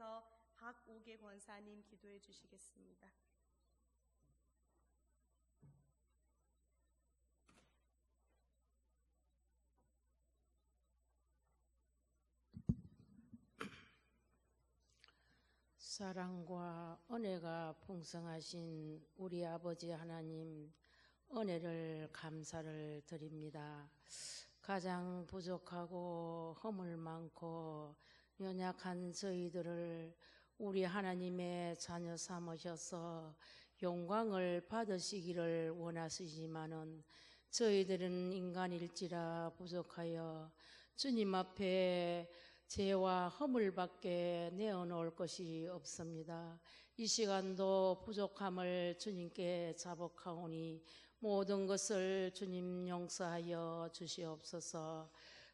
위해서 박우계 권사님 기도해 주시겠습니다. 사랑과 은혜가 풍성하신 우리 아버지 하나님, 은혜를 감사를 드립니다. 가장 부족하고 허물 많고 연약한 저희들을 우리 하나님의 자녀 삼으셔서 영광을 받으시기를 원하시지만은 저희들은 인간일지라 부족하여 주님 앞에 죄와 허물밖에 내어놓을 것이 없습니다. 이 시간도 부족함을 주님께 자복하오니 모든 것을 주님 용서하여 주시옵소서.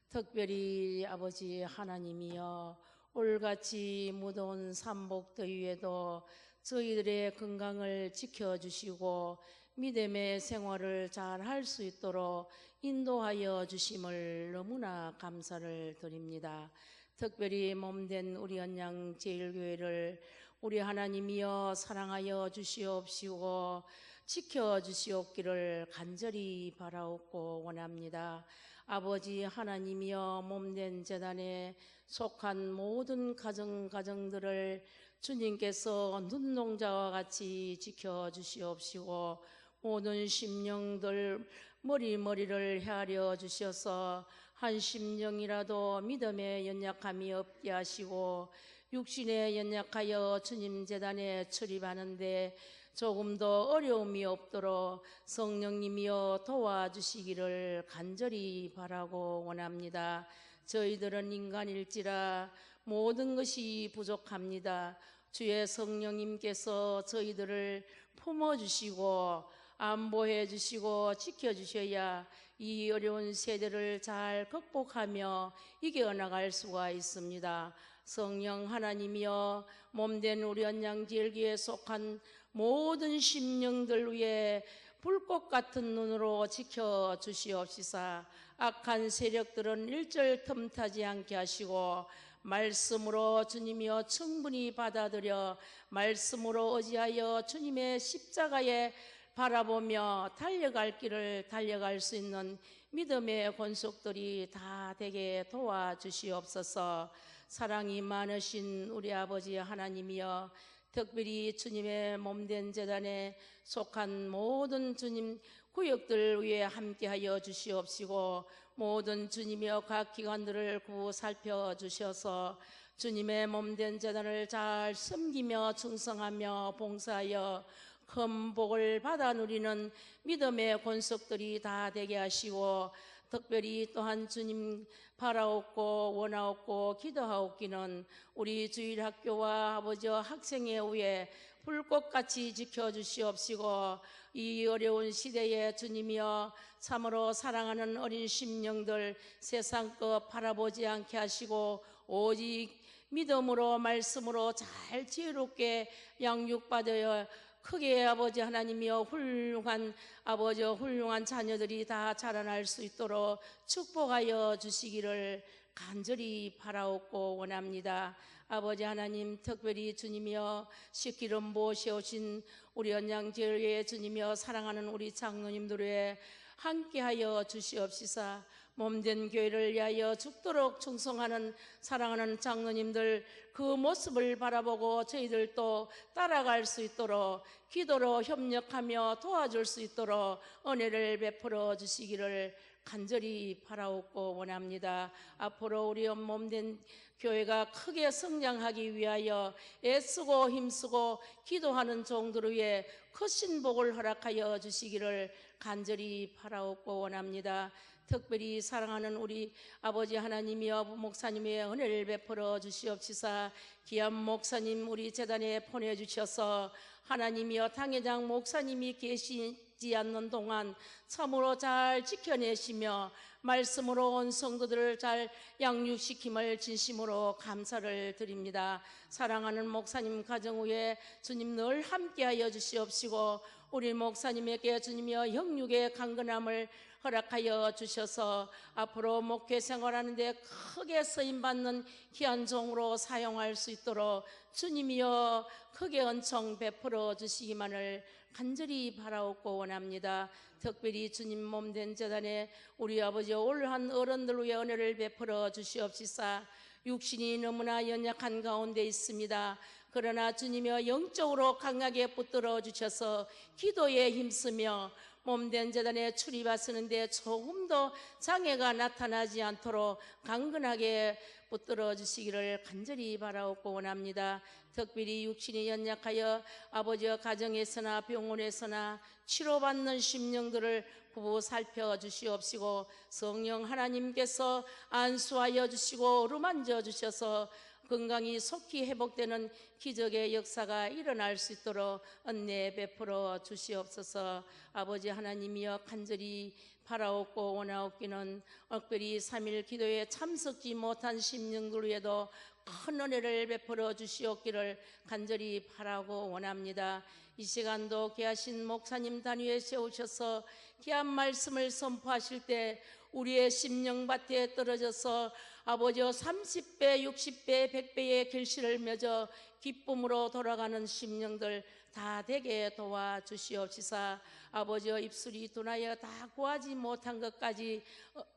특별히 아버지 하나님이여, 올같이 무더운 삼복더위에도 저희들의 건강을 지켜주시고 믿음의 생활을 잘 할 수 있도록 인도하여 주심을 너무나 감사를 드립니다. 특별히 몸된 우리 언양제일교회를 우리 하나님이여 사랑하여 주시옵시고 지켜주시옵기를 간절히 바라옵고 원합니다. 아버지 하나님이여, 몸된 재단에 속한 모든 가정들을 주님께서 눈동자와 같이 지켜주시옵시고 모든 심령들 머리를 헤아려 주셔서 한 심령이라도 믿음에 연약함이 없게 하시고 육신에 연약하여 주님 재단에 출입하는데 조금 더 어려움이 없도록 성령님이여 도와주시기를 간절히 바라고 원합니다. 저희들은 인간일지라 모든 것이 부족합니다. 주의 성령님께서 저희들을 품어주시고 안보해 주시고 지켜주셔야 이 어려운 세대를 잘 극복하며 이겨나갈 수가 있습니다. 성령 하나님이여, 몸된 우리 언양제일교회에 속한 모든 심령들 위해 불꽃 같은 눈으로 지켜주시옵시사 악한 세력들은 일절 틈타지 않게 하시고 말씀으로 주님이여 충분히 받아들여 말씀으로 의지하여 주님의 십자가에 바라보며 달려갈 길을 달려갈 수 있는 믿음의 권속들이 다 되게 도와주시옵소서. 사랑이 많으신 우리 아버지 하나님이여, 특별히 주님의 몸된 재단에 속한 모든 주님 구역들 위에 함께하여 주시옵시고 모든 주님이여 각 기관들을 구 살펴주셔서 주님의 몸된 재단을 잘 섬기며 충성하며 봉사하여 큰 복을 받아 누리는 믿음의 권속들이 다 되게 하시고 특별히 또한 주님 바라옵고 원하옵고 기도하옵기는 우리 주일학교와 아버지 학생회 위에 불꽃같이 지켜주시옵시고 이 어려운 시대에 주님이여 참으로 사랑하는 어린 심령들 세상 것 바라보지 않게 하시고 오직 믿음으로 말씀으로 잘 지혜롭게 양육받아야 크게 아버지 하나님이여 훌륭한 아버지 훌륭한 자녀들이 다 자라날 수 있도록 축복하여 주시기를 간절히 바라옵고 원합니다. 아버지 하나님, 특별히 주님이여 식기름 모셔오신 우리 언양제일교회 주님이여 사랑하는 우리 장로님들의 함께하여 주시옵시사 몸된 교회를 위하여 죽도록 충성하는 사랑하는 장로님들 그 모습을 바라보고 저희들도 따라갈 수 있도록 기도로 협력하며 도와줄 수 있도록 은혜를 베풀어 주시기를 간절히 바라옵고 원합니다. 앞으로 우리 몸된 교회가 크게 성장하기 위하여 애쓰고 힘쓰고 기도하는 종들을 위해 크신 복을 허락하여 주시기를 간절히 바라옵고 원합니다. 특별히 사랑하는 우리 아버지 하나님이여 목사님의 은혜를 베풀어 주시옵시사 귀한 목사님 우리 재단에 보내주셔서 하나님이여 당회장 목사님이 계시지 않는 동안 참으로 잘 지켜내시며 말씀으로 온 성도들을 잘 양육시킴을 진심으로 감사를 드립니다. 사랑하는 목사님 가정 위에 주님 늘 함께하여 주시옵시고 우리 목사님에게 주님이여 영육의 강건함을 허락하여 주셔서 앞으로 목회 생활하는 데 크게 쓰임받는 귀한 종으로 사용할 수 있도록 주님이여 크게 은총 베풀어 주시기만을 간절히 바라옵고 원합니다. 특별히 주님 몸된 재단에 우리 아버지 올한 어른들 위해 은혜를 베풀어 주시옵시사. 육신이 너무나 연약한 가운데 있습니다. 그러나 주님이여 영적으로 강하게 붙들어 주셔서 기도에 힘쓰며 몸된 재단에 출입하시는데 조금 더 장애가 나타나지 않도록 강건하게 붙들어 주시기를 간절히 바라옵고 원합니다. 특별히 육신이 연약하여 아버지와 가정에서나 병원에서나 치료받는 심령들을 부부 살펴주시옵시고 성령 하나님께서 안수하여 주시고 어루만져 주셔서 건강이 속히 회복되는 기적의 역사가 일어날 수 있도록 은혜 베풀어 주시옵소서. 아버지 하나님이여 간절히 바라옵고 원하옵기는 특별히 3일 기도에 참석지 못한 심령들 위에도 큰 은혜를 베풀어 주시옵기를 간절히 바라고 원합니다. 이 시간도 귀하신 목사님 단위에 세우셔서 귀한 말씀을 선포하실 때 우리의 심령밭에 떨어져서 아버지여 30배, 60배, 100배의 결실을 맺어 기쁨으로 돌아가는 심령들 다 되게 도와주시옵시사. 아버지여 입술이 둔하여 다 구하지 못한 것까지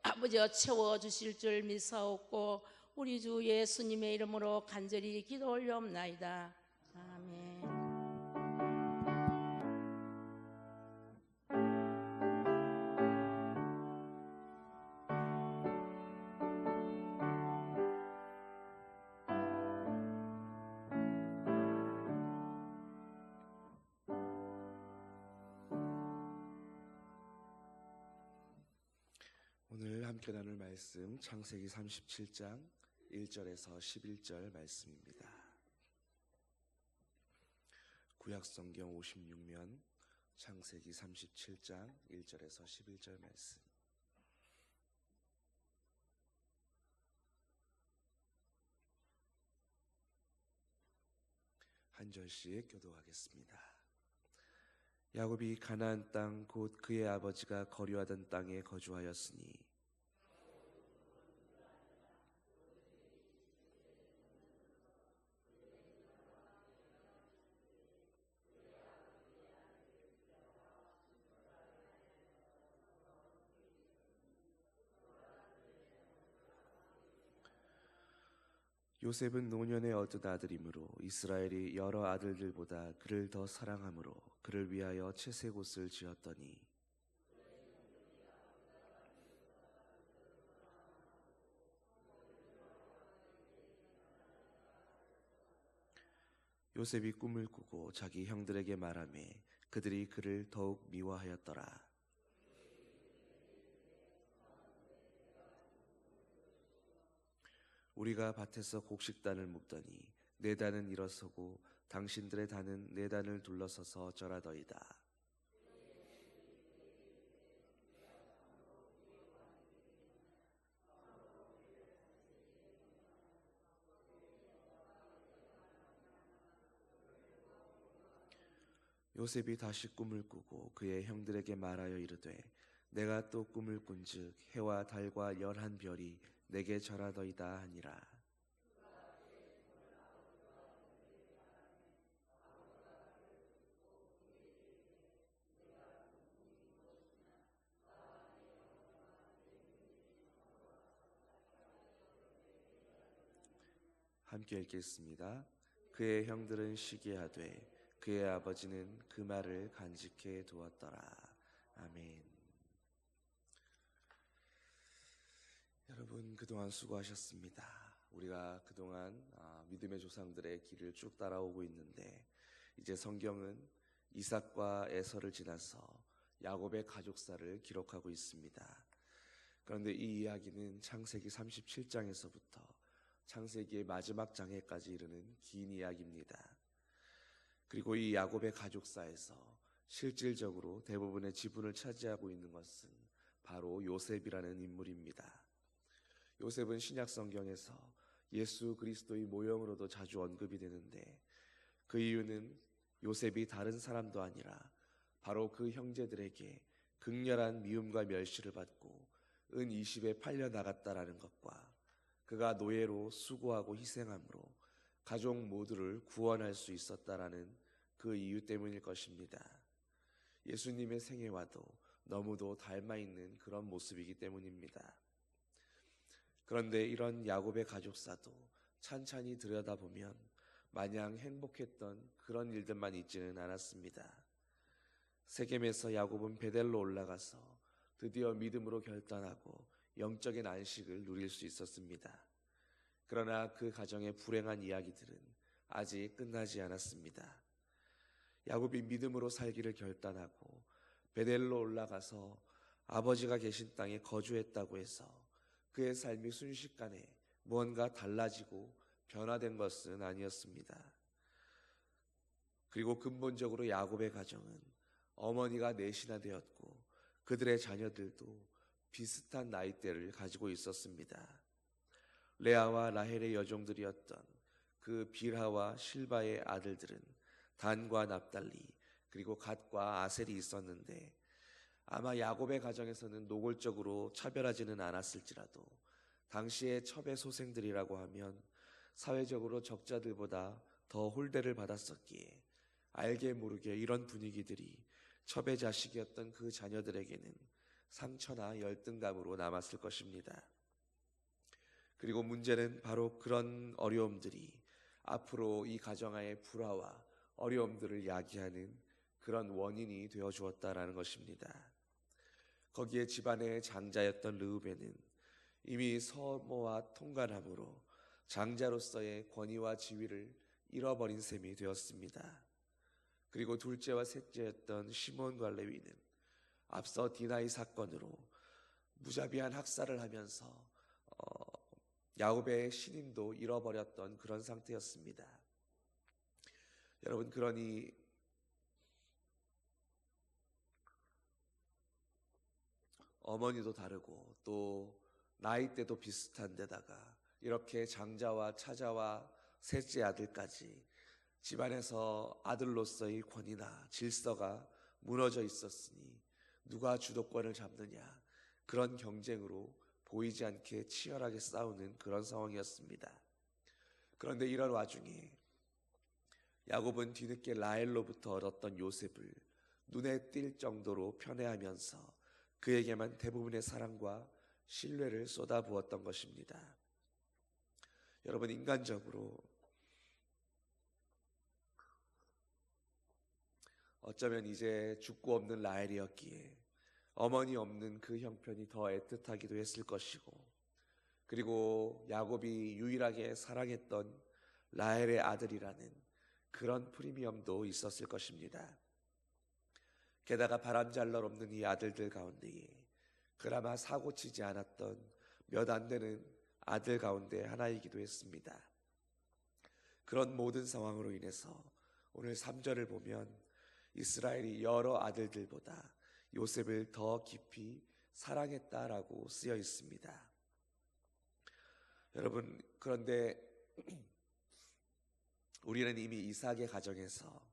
아버지여 채워주실 줄 믿사옵고 우리 주 예수님의 이름으로 간절히 기도 올려옵나이다. 아멘. 오늘 함께 나눌 말씀 창세기 37장 1절에서 11절 말씀입니다. 구약성경 56면 창세기 37장 1절에서 11절 말씀. 한 절씩 교독하겠습니다. 야곱이 가나안 땅 곧 그의 아버지가 거류하던 땅에 거주하였으니 요셉은 노년에 얻은 아들이므로 이스라엘이 여러 아들들보다 그를 더 사랑하므로 그를 위하여 채색 옷을 지었더니 요셉이 꿈을 꾸고 자기 형들에게 말하매 그들이 그를 더욱 미워하였더라. 우리가 밭에서 곡식단을 묶더니 내 단은 일어서고 당신들의 단은 내 단을 둘러서서 절하더이다. 요셉이 다시 꿈을 꾸고 그의 형들에게 말하여 이르되 내가 또 꿈을 꾼즉 해와 달과 11별이 내게 절하더이다 하니라. 함께 읽겠습니다. 그의 형들은 시기하되 그의 아버지는 그 말을 간직해 두었더라. 아멘. 여러분 그동안 수고하셨습니다. 우리가 그동안 믿음의 조상들의 길을 쭉 따라오고 있는데 이제 성경은 이삭과 에서를 지나서 야곱의 가족사를 기록하고 있습니다. 그런데 이 이야기는 창세기 37장에서부터 창세기의 마지막 장에까지 이르는 긴 이야기입니다. 그리고 이 야곱의 가족사에서 실질적으로 대부분의 지분을 차지하고 있는 것은 바로 요셉이라는 인물입니다. 요셉은 신약 성경에서 예수 그리스도의 모형으로도 자주 언급이 되는데, 그 이유는 요셉이 다른 사람도 아니라 바로 그 형제들에게 극렬한 미움과 멸시를 받고 은 20에 팔려 나갔다라는 것과 그가 노예로 수고하고 희생함으로 가족 모두를 구원할 수 있었다라는 그 이유 때문일 것입니다. 예수님의 생애와도 너무도 닮아있는 그런 모습이기 때문입니다. 그런데 이런 야곱의 가족사도 찬찬히 들여다보면 마냥 행복했던 그런 일들만 있지는 않았습니다. 세겜에서 야곱은 베델로 올라가서 드디어 믿음으로 결단하고 영적인 안식을 누릴 수 있었습니다. 그러나 그 가정의 불행한 이야기들은 아직 끝나지 않았습니다. 야곱이 믿음으로 살기를 결단하고 베델로 올라가서 아버지가 계신 땅에 거주했다고 해서 그의 삶이 순식간에 무언가 달라지고 변화된 것은 아니었습니다. 그리고 근본적으로 야곱의 가정은 어머니가 넷이나 되었고 그들의 자녀들도 비슷한 나이대를 가지고 있었습니다. 레아와 라헬의 여종들이었던 그 빌하와 실바의 아들들은 단과 납달리 그리고 갓과 아셀이 있었는데, 아마 야곱의 가정에서는 노골적으로 차별하지는 않았을지라도 당시의 첩의 소생들이라고 하면 사회적으로 적자들보다 더 홀대를 받았었기에 알게 모르게 이런 분위기들이 첩의 자식이었던 그 자녀들에게는 상처나 열등감으로 남았을 것입니다. 그리고 문제는 바로 그런 어려움들이 앞으로 이 가정의 불화와 어려움들을 야기하는 그런 원인이 되어 주었다라는 것입니다. 거기에 집안의 장자였던 르우벤은 이미 서모와 통간함으로 장자로서의 권위와 지위를 잃어버린 셈이 되었습니다. 그리고 둘째와 셋째였던 시몬과 레위는 앞서 디나의 사건으로 무자비한 학살을 하면서 야곱의 신임도 잃어버렸던 그런 상태였습니다. 여러분, 그러니 어머니도 다르고 또 나이대도 비슷한 데다가 이렇게 장자와 차자와 셋째 아들까지 집안에서 아들로서의 권위나 질서가 무너져 있었으니 누가 주도권을 잡느냐, 그런 경쟁으로 보이지 않게 치열하게 싸우는 그런 상황이었습니다. 그런데 이런 와중에 야곱은 뒤늦게 라헬로부터 얻었던 요셉을 눈에 띌 정도로 편애하면서 그에게만 대부분의 사랑과 신뢰를 쏟아부었던 것입니다. 여러분, 인간적으로 어쩌면 이제 죽고 없는 라헬이었기에 어머니 없는 그 형편이 더 애틋하기도 했을 것이고, 그리고 야곱이 유일하게 사랑했던 라헬의 아들이라는 그런 프리미엄도 있었을 것입니다. 게다가 바람잘날 없는 이 아들들 가운데에 그나마 사고치지 않았던 몇 안 되는 아들 가운데 하나이기도 했습니다. 그런 모든 상황으로 인해서 오늘 3절을 보면 이스라엘이 여러 아들들보다 요셉을 더 깊이 사랑했다라고 쓰여 있습니다. 여러분, 그런데 우리는 이미 이삭의 가정에서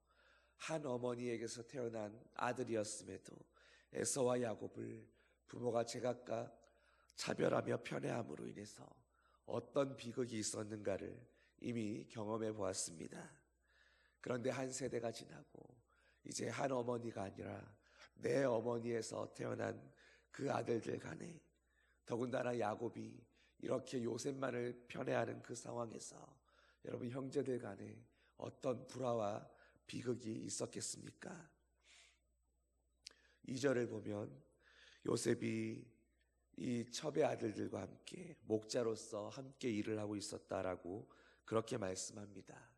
한 어머니에게서 태어난 아들이었음에도 에서와 야곱을 부모가 제각각 차별하며 편애함으로 인해서 어떤 비극이 있었는가를 이미 경험해 보았습니다. 그런데 한 세대가 지나고 이제 한 어머니가 아니라 내 어머니에서 태어난 그 아들들 간에, 더군다나 야곱이 이렇게 요셉만을 편애하는 그 상황에서 여러분, 형제들 간에 어떤 불화와 비극이 있었겠습니까? 2절을 보면 요셉이 이 첩의 아들들과 함께 목자로서 함께 일을 하고 있었다라고 그렇게 말씀합니다.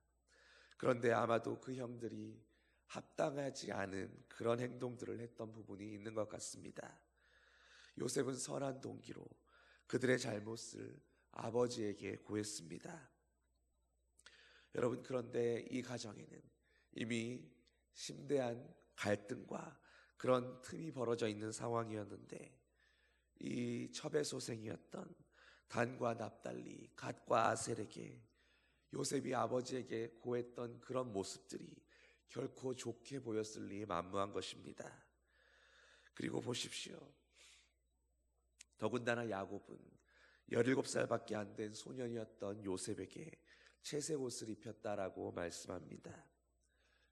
그런데 아마도 그 형들이 합당하지 않은 그런 행동들을 했던 부분이 있는 것 같습니다. 요셉은 선한 동기로 그들의 잘못을 아버지에게 고했습니다. 여러분, 그런데 이 가정에는 이미 심대한 갈등과 그런 틈이 벌어져 있는 상황이었는데, 이 첩의 소생이었던 단과 납달리, 갓과 아셀에게 요셉이 아버지에게 고했던 그런 모습들이 결코 좋게 보였을 리 만무한 것입니다. 그리고 보십시오. 더군다나 야곱은 17살밖에 안 된 소년이었던 요셉에게 채색 옷을 입혔다라고 말씀합니다.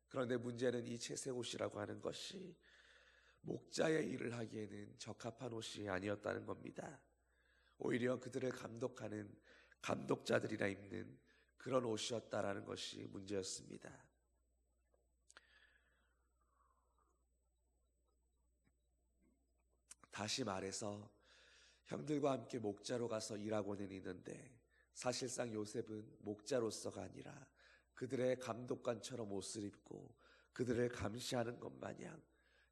그런데 문제는 이 채색 옷이라고 하는 것이 목자의 일을 하기에는 적합한 옷이 아니었다는 겁니다. 오히려 그들을 감독하는 감독자들이나 입는 그런 옷이었다라는 것이 문제였습니다. 다시 말해서 형들과 함께 목자로 가서 일하고는 있는데, 사실상 요셉은 목자로서가 아니라 그들의 감독관처럼 옷을 입고 그들을 감시하는 것 마냥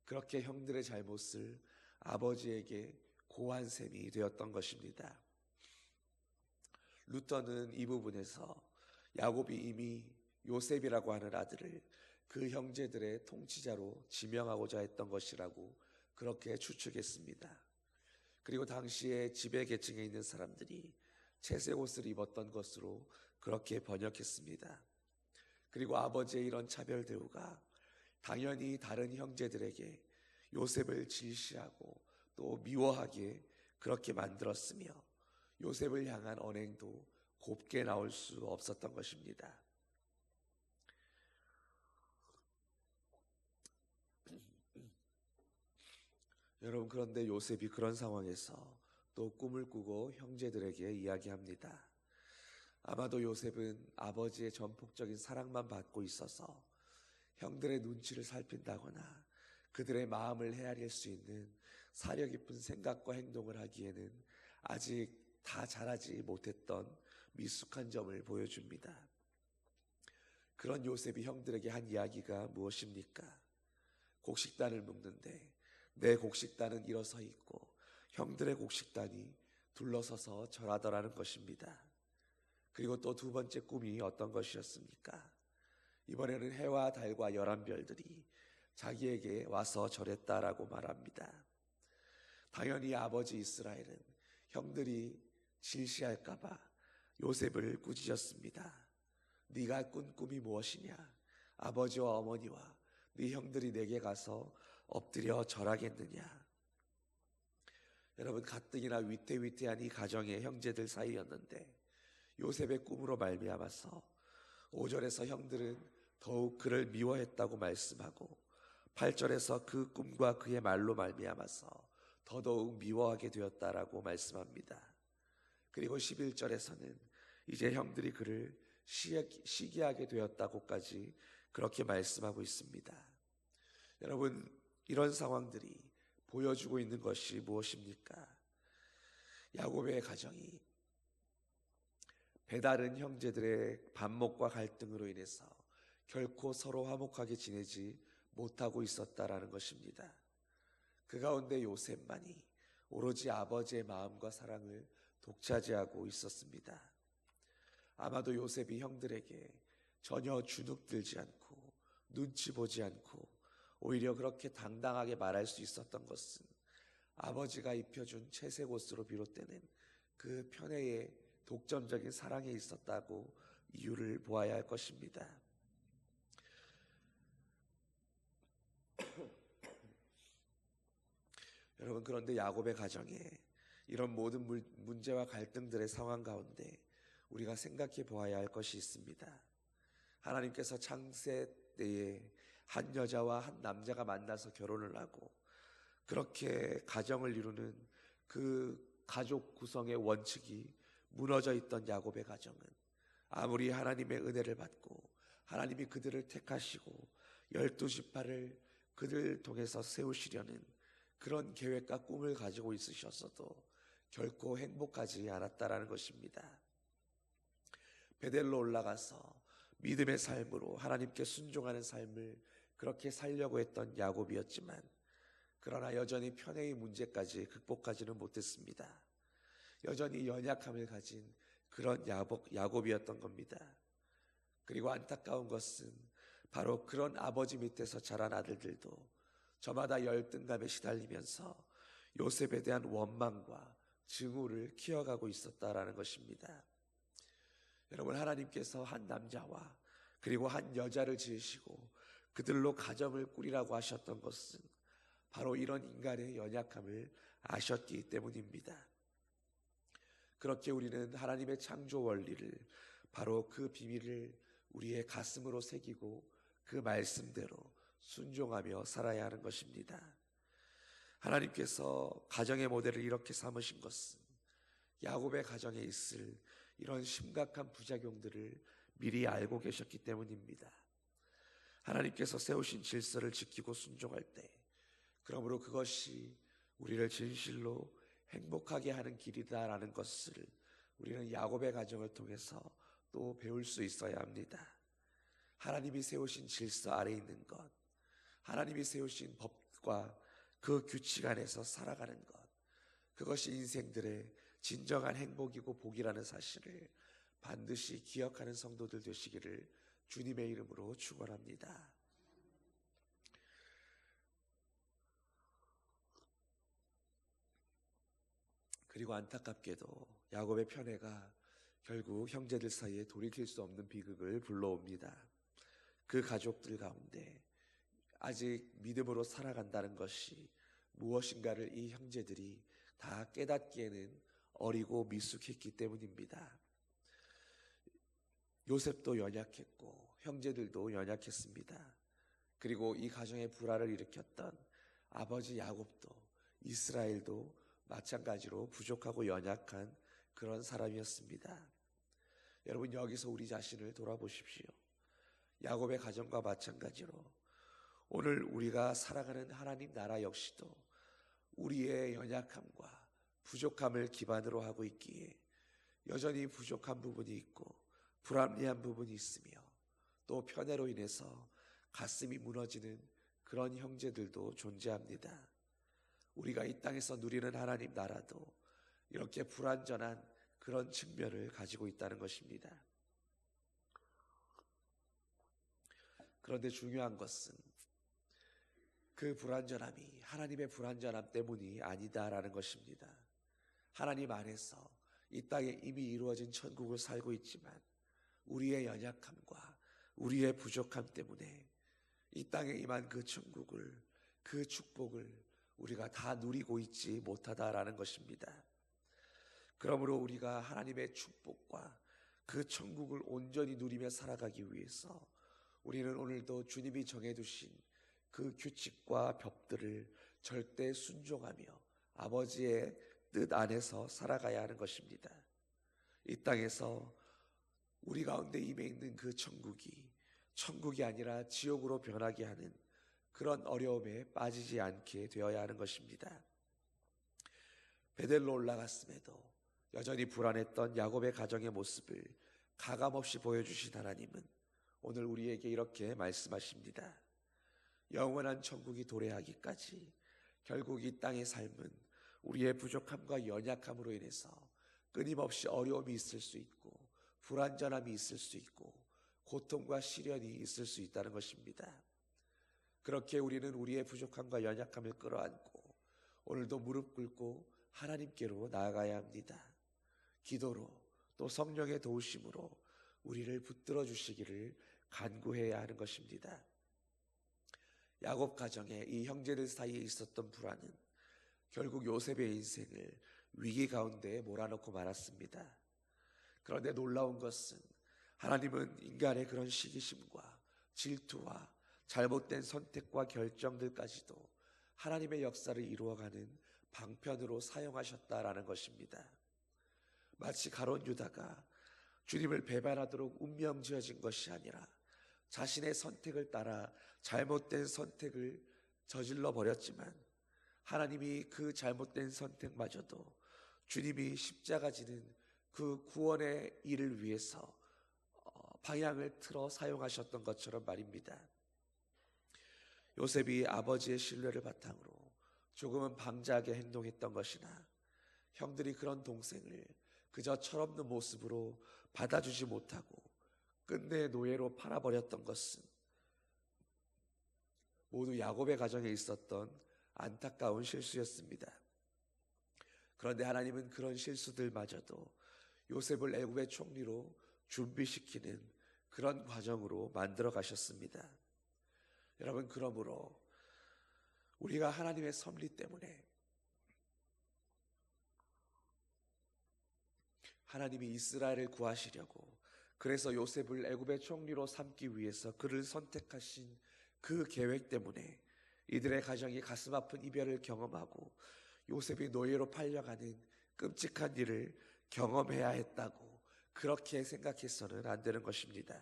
그렇게 형들의 잘못을 아버지에게 고한 셈이 되었던 것입니다. 루터는 이 부분에서 야곱이 이미 요셉이라고 하는 아들을 그 형제들의 통치자로 지명하고자 했던 것이라고 그렇게 추측했습니다. 그리고 당시에 지배계층에 있는 사람들이 채색 옷을 입었던 것으로 그렇게 번역했습니다. 그리고 아버지의 이런 차별 대우가 당연히 다른 형제들에게 요셉을 질시하고 또 미워하게 그렇게 만들었으며, 요셉을 향한 언행도 곱게 나올 수 없었던 것입니다. 여러분, 그런데 요셉이 그런 상황에서 또 꿈을 꾸고 형제들에게 이야기합니다. 아마도 요셉은 아버지의 전폭적인 사랑만 받고 있어서 형들의 눈치를 살핀다거나 그들의 마음을 헤아릴 수 있는 사려 깊은 생각과 행동을 하기에는 아직 다 자라지 못했던 미숙한 점을 보여줍니다. 그런 요셉이 형들에게 한 이야기가 무엇입니까? 곡식단을 묶는데 내 곡식단은 일어서 있고 형들의 곡식단이 둘러서서 절하더라는 것입니다. 그리고 또 두 번째 꿈이 어떤 것이었습니까? 이번에는 해와 달과 11별들이 자기에게 와서 절했다라고 말합니다. 당연히 아버지 이스라엘은 형들이 질시할까봐 요셉을 꾸짖었습니다. 네가 꾼 꿈이 무엇이냐? 아버지와 어머니와 네 형들이 내게 가서 엎드려 절하겠느냐? 여러분, 가뜩이나 위태위태한 이 가정의 형제들 사이였는데 요셉의 꿈으로 말미암아서 5절에서 형들은 더욱 그를 미워했다고 말씀하고 8절에서 그 꿈과 그의 말로 말미암아서 더더욱 미워하게 되었다라고 말씀합니다. 그리고 11절에서는 이제 형들이 그를 시기하게 되었다고까지 그렇게 말씀하고 있습니다. 여러분, 이런 상황들이 보여주고 있는 것이 무엇입니까? 야곱의 가정이 배다른 형제들의 반목과 갈등으로 인해서 결코 서로 화목하게 지내지 못하고 있었다라는 것입니다. 그 가운데 요셉만이 오로지 아버지의 마음과 사랑을 독차지하고 있었습니다. 아마도 요셉이 형들에게 전혀 주눅들지 않고 눈치 보지 않고 오히려 그렇게 당당하게 말할 수 있었던 것은 아버지가 입혀준 채색 옷으로 비롯되는 그 편애의 독점적인 사랑에 있었다고 이유를 보아야 할 것입니다. 여러분, 그런데 야곱의 가정에 이런 모든 문제와 갈등들의 상황 가운데 우리가 생각해 보아야 할 것이 있습니다. 하나님께서 창세 때에 한 여자와 한 남자가 만나서 결혼을 하고 그렇게 가정을 이루는 그 가족 구성의 원칙이 무너져 있던 야곱의 가정은 아무리 하나님의 은혜를 받고 하나님이 그들을 택하시고 12지파를 그들을 통해서 세우시려는 그런 계획과 꿈을 가지고 있으셨어도 결코 행복하지 않았다라는 것입니다. 베델로 올라가서 믿음의 삶으로 하나님께 순종하는 삶을 그렇게 살려고 했던 야곱이었지만 그러나 여전히 편애의 문제까지 극복하지는 못했습니다. 여전히 연약함을 가진 그런 야곱이었던 겁니다. 그리고 안타까운 것은 바로 그런 아버지 밑에서 자란 아들들도 저마다 열등감에 시달리면서 요셉에 대한 원망과 증오를 키워가고 있었다라는 것입니다. 여러분, 하나님께서 한 남자와 그리고 한 여자를 지으시고 그들로 가정을 꾸리라고 하셨던 것은 바로 이런 인간의 연약함을 아셨기 때문입니다. 그렇게 우리는 하나님의 창조 원리를, 바로 그 비밀을 우리의 가슴으로 새기고 그 말씀대로 순종하며 살아야 하는 것입니다. 하나님께서 가정의 모델을 이렇게 삼으신 것은 야곱의 가정에 있을 이런 심각한 부작용들을 미리 알고 계셨기 때문입니다. 하나님께서 세우신 질서를 지키고 순종할 때, 그러므로 그것이 우리를 진실로 행복하게 하는 길이다라는 것을 우리는 야곱의 가정을 통해서 또 배울 수 있어야 합니다. 하나님이 세우신 질서 아래 있는 것, 하나님이 세우신 법과 그 규칙 안에서 살아가는 것, 그것이 인생들의 진정한 행복이고 복이라는 사실을 반드시 기억하는 성도들 되시기를 주님의 이름으로 축원합니다. 그리고 안타깝게도 야곱의 편애가 결국 형제들 사이에 돌이킬 수 없는 비극을 불러옵니다. 그 가족들 가운데 아직 믿음으로 살아간다는 것이 무엇인가를 이 형제들이 다 깨닫기에는 어리고 미숙했기 때문입니다. 요셉도 연약했고 형제들도 연약했습니다. 그리고 이 가정의 불화를 일으켰던 아버지 야곱도, 이스라엘도 마찬가지로 부족하고 연약한 그런 사람이었습니다. 여러분, 여기서 우리 자신을 돌아보십시오. 야곱의 가정과 마찬가지로 오늘 우리가 살아가는 하나님 나라 역시도 우리의 연약함과 부족함을 기반으로 하고 있기에 여전히 부족한 부분이 있고 불합리한 부분이 있으며, 또 편애로 인해서 가슴이 무너지는 그런 형제들도 존재합니다. 우리가 이 땅에서 누리는 하나님 나라도 이렇게 불완전한 그런 측면을 가지고 있다는 것입니다. 그런데 중요한 것은 그 불완전함이 하나님의 불완전함 때문이 아니다라는 것입니다. 하나님 안에서 이 땅에 이미 이루어진 천국을 살고 있지만 우리의 연약함과 우리의 부족함 때문에 이 땅에 임한 그 천국을, 그 축복을 우리가 다 누리고 있지 못하다라는 것입니다. 그러므로 우리가 하나님의 축복과 그 천국을 온전히 누리며 살아가기 위해서 우리는 오늘도 주님이 정해두신 그 규칙과 법들을 절대 순종하며 아버지의 뜻 안에서 살아가야 하는 것입니다. 이 땅에서 우리 가운데 임해 있는 그 천국이 아니라 지옥으로 변하게 하는 그런 어려움에 빠지지 않게 되어야 하는 것입니다. 베델로 올라갔음에도 여전히 불안했던 야곱의 가정의 모습을 가감없이 보여주신 하나님은 오늘 우리에게 이렇게 말씀하십니다. 영원한 천국이 도래하기까지 결국 이 땅의 삶은 우리의 부족함과 연약함으로 인해서 끊임없이 어려움이 있을 수 있고 불완전함이 있을 수 있고 고통과 시련이 있을 수 있다는 것입니다. 그렇게 우리는 우리의 부족함과 연약함을 끌어안고 오늘도 무릎 꿇고 하나님께로 나아가야 합니다. 기도로 또 성령의 도우심으로 우리를 붙들어 주시기를 간구해야 하는 것입니다. 야곱 가정에 이 형제들 사이에 있었던 불화는 결국 요셉의 인생을 위기 가운데 몰아넣고 말았습니다. 그런데 놀라운 것은 하나님은 인간의 그런 시기심과 질투와 잘못된 선택과 결정들까지도 하나님의 역사를 이루어가는 방편으로 사용하셨다라는 것입니다. 마치 가룟 유다가 주님을 배반하도록 운명 지어진 것이 아니라 자신의 선택을 따라 잘못된 선택을 저질러 버렸지만 하나님이 그 잘못된 선택마저도 주님이 십자가 지는 그 구원의 일을 위해서 방향을 틀어 사용하셨던 것처럼 말입니다. 요셉이 아버지의 신뢰를 바탕으로 조금은 방자하게 행동했던 것이나 형들이 그런 동생을 그저 철없는 모습으로 받아주지 못하고 끝내 노예로 팔아버렸던 것은 모두 야곱의 가정에 있었던 안타까운 실수였습니다. 그런데 하나님은 그런 실수들마저도 요셉을 애굽의 총리로 준비시키는 그런 과정으로 만들어 가셨습니다. 여러분, 그러므로 우리가 하나님의 섭리 때문에 하나님이 이스라엘을 구하시려고 그래서 요셉을 애굽의 총리로 삼기 위해서 그를 선택하신 그 계획 때문에 이들의 가정이 가슴 아픈 이별을 경험하고 요셉이 노예로 팔려가는 끔찍한 일을 경험해야 했다고 그렇게 생각해서는 안 되는 것입니다.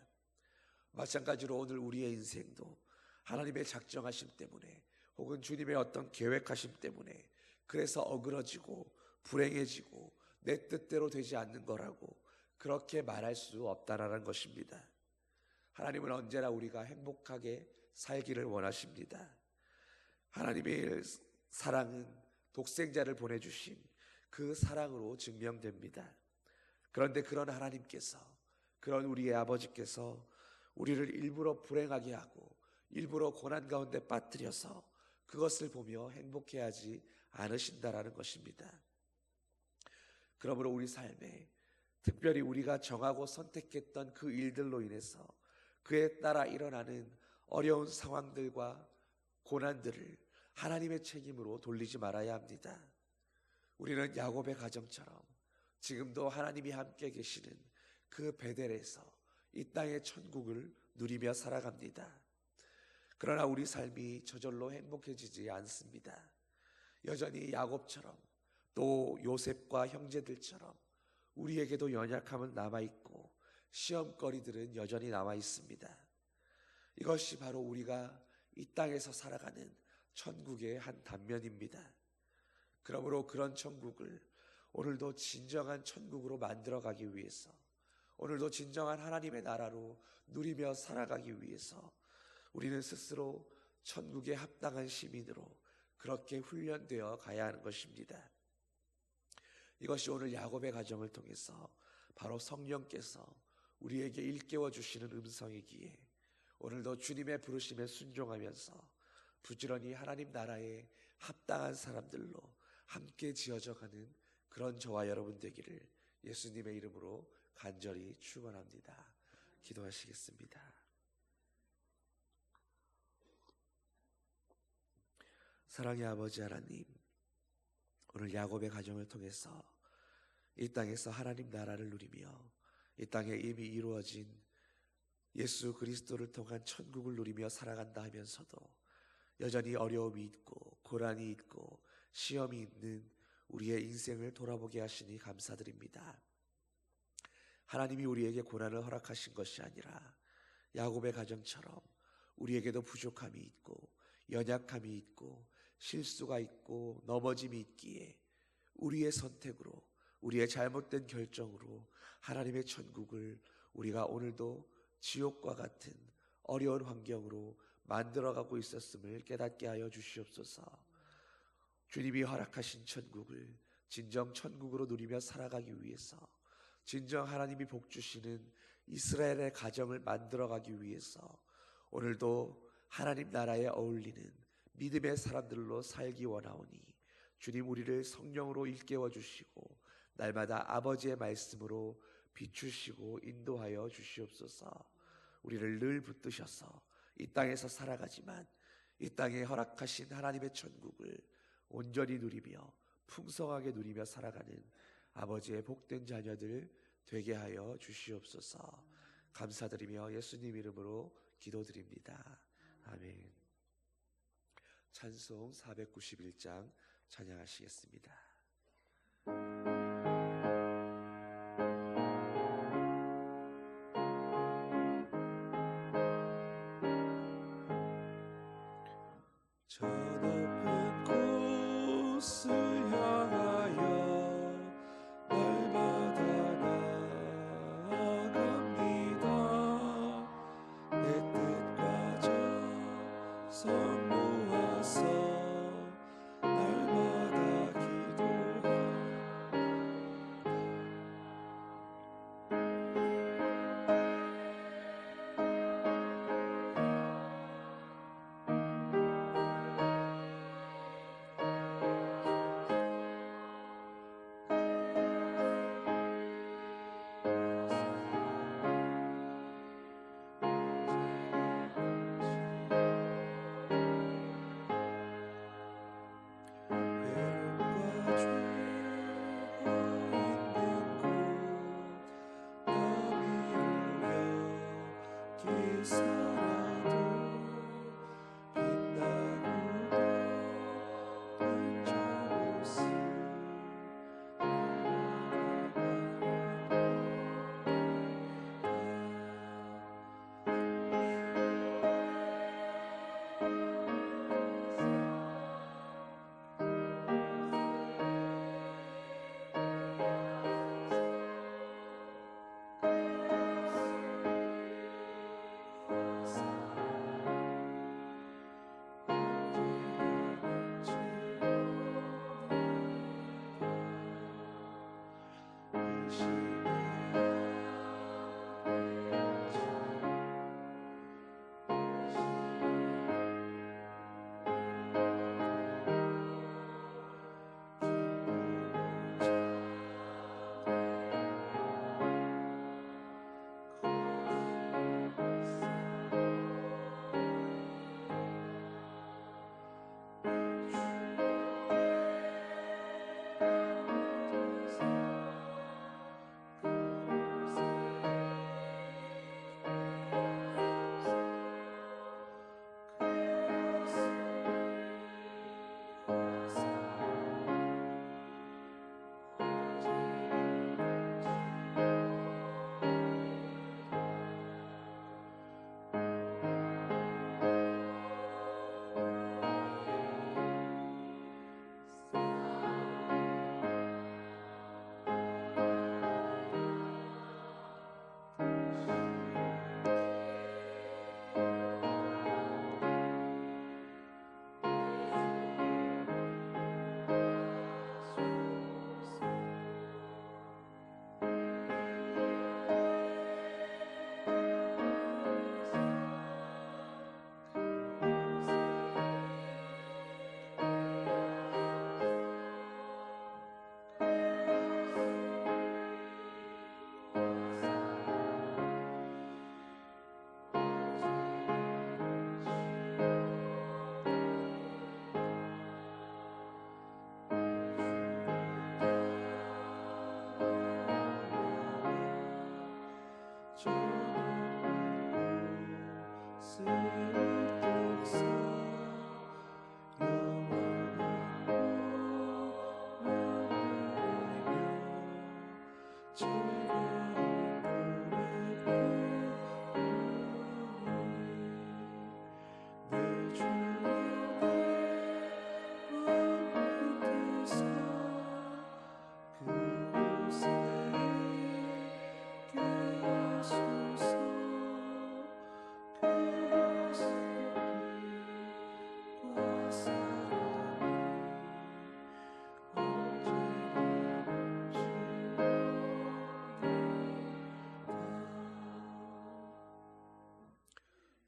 마찬가지로 오늘 우리의 인생도 하나님의 작정하심 때문에 혹은 주님의 어떤 계획하심 때문에 그래서 어그러지고 불행해지고 내 뜻대로 되지 않는 거라고 그렇게 말할 수 없다라는 것입니다. 하나님은 언제나 우리가 행복하게 살기를 원하십니다. 하나님의 사랑은 독생자를 보내주신 그 사랑으로 증명됩니다. 그런데 그런 하나님께서, 그런 우리의 아버지께서 우리를 일부러 불행하게 하고 일부러 고난 가운데 빠뜨려서 그것을 보며 행복해하지 않으신다라는 것입니다. 그러므로 우리 삶에 특별히 우리가 정하고 선택했던 그 일들로 인해서 그에 따라 일어나는 어려운 상황들과 고난들을 하나님의 책임으로 돌리지 말아야 합니다. 우리는 야곱의 가정처럼 지금도 하나님이 함께 계시는 그 베델에서 이 땅의 천국을 누리며 살아갑니다. 그러나 우리 삶이 저절로 행복해지지 않습니다. 여전히 야곱처럼 또 요셉과 형제들처럼 우리에게도 연약함은 남아있고 시험거리들은 여전히 남아있습니다. 이것이 바로 우리가 이 땅에서 살아가는 천국의 한 단면입니다. 그러므로 그런 천국을 오늘도 진정한 천국으로 만들어가기 위해서, 오늘도 진정한 하나님의 나라로 누리며 살아가기 위해서 우리는 스스로 천국에 합당한 시민으로 그렇게 훈련되어 가야 하는 것입니다. 이것이 오늘 야곱의 가정을 통해서 바로 성령께서 우리에게 일깨워 주시는 음성이기에 오늘도 주님의 부르심에 순종하면서 부지런히 하나님 나라에 합당한 사람들로 함께 지어져 가는 그런 저와 여러분 되기를 예수님의 이름으로 간절히 축원합니다. 기도하시겠습니다. 사랑의 아버지 하나님, 오늘 야곱의 가정을 통해서 이 땅에서 하나님 나라를 누리며 이 땅에 이미 이루어진 예수 그리스도를 통한 천국을 누리며 살아간다 하면서도 여전히 어려움이 있고 고난이 있고 시험이 있는 우리의 인생을 돌아보게 하시니 감사드립니다. 하나님이 우리에게 고난을 허락하신 것이 아니라 야곱의 가정처럼 우리에게도 부족함이 있고 연약함이 있고 실수가 있고 넘어짐이 있기에 우리의 선택으로, 우리의 잘못된 결정으로 하나님의 천국을 우리가 오늘도 지옥과 같은 어려운 환경으로 만들어가고 있었음을 깨닫게 하여 주시옵소서. 주님이 허락하신 천국을 진정 천국으로 누리며 살아가기 위해서, 진정 하나님이 복 주시는 이스라엘의 가정을 만들어가기 위해서 오늘도 하나님 나라에 어울리는 믿음의 사람들로 살기 원하오니 주님 우리를 성령으로 일깨워 주시고 날마다 아버지의 말씀으로 비추시고 인도하여 주시옵소서. 우리를 늘 붙드셔서 이 땅에서 살아가지만 이 땅에 허락하신 하나님의 천국을 온전히 누리며 풍성하게 누리며 살아가는 아버지의 복된 자녀들 되게 하여 주시옵소서. 감사드리며 예수님 이름으로 기도드립니다. 아멘. 찬송 491장 찬양하시겠습니다. 저 높은 곳을 향하여 날마다 나아갑니다. 내 뜻과 정성 모아서 날마다 기도합니다.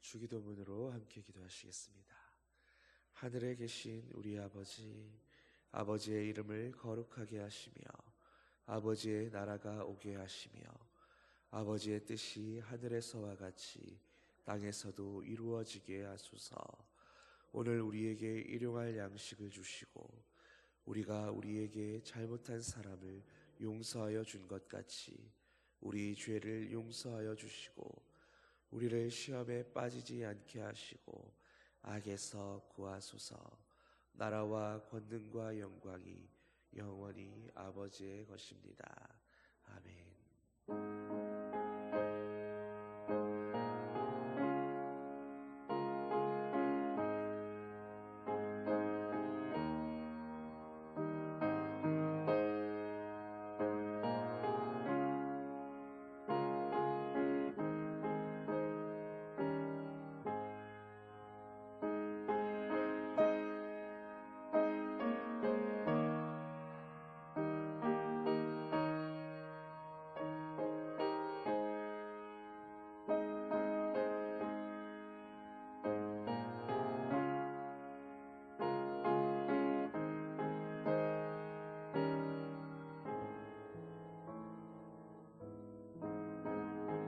주기도문으로 함께 기도하시겠습니다. 하늘에 계신 우리 아버지, 아버지의 이름을 거룩하게 하시며 아버지의 나라가 오게 하시며 아버지의 뜻이 하늘에서와 같이 땅에서도 이루어지게 하소서. 오늘 우리에게 일용할 양식을 주시고 우리가 우리에게 잘못한 사람을 용서하여 준 것 같이 우리 죄를 용서하여 주시고 우리를 시험에 빠지지 않게 하시고 악에서 구하소서. 나라와 권능과 영광이 영원히 아버지의 것입니다. 아멘.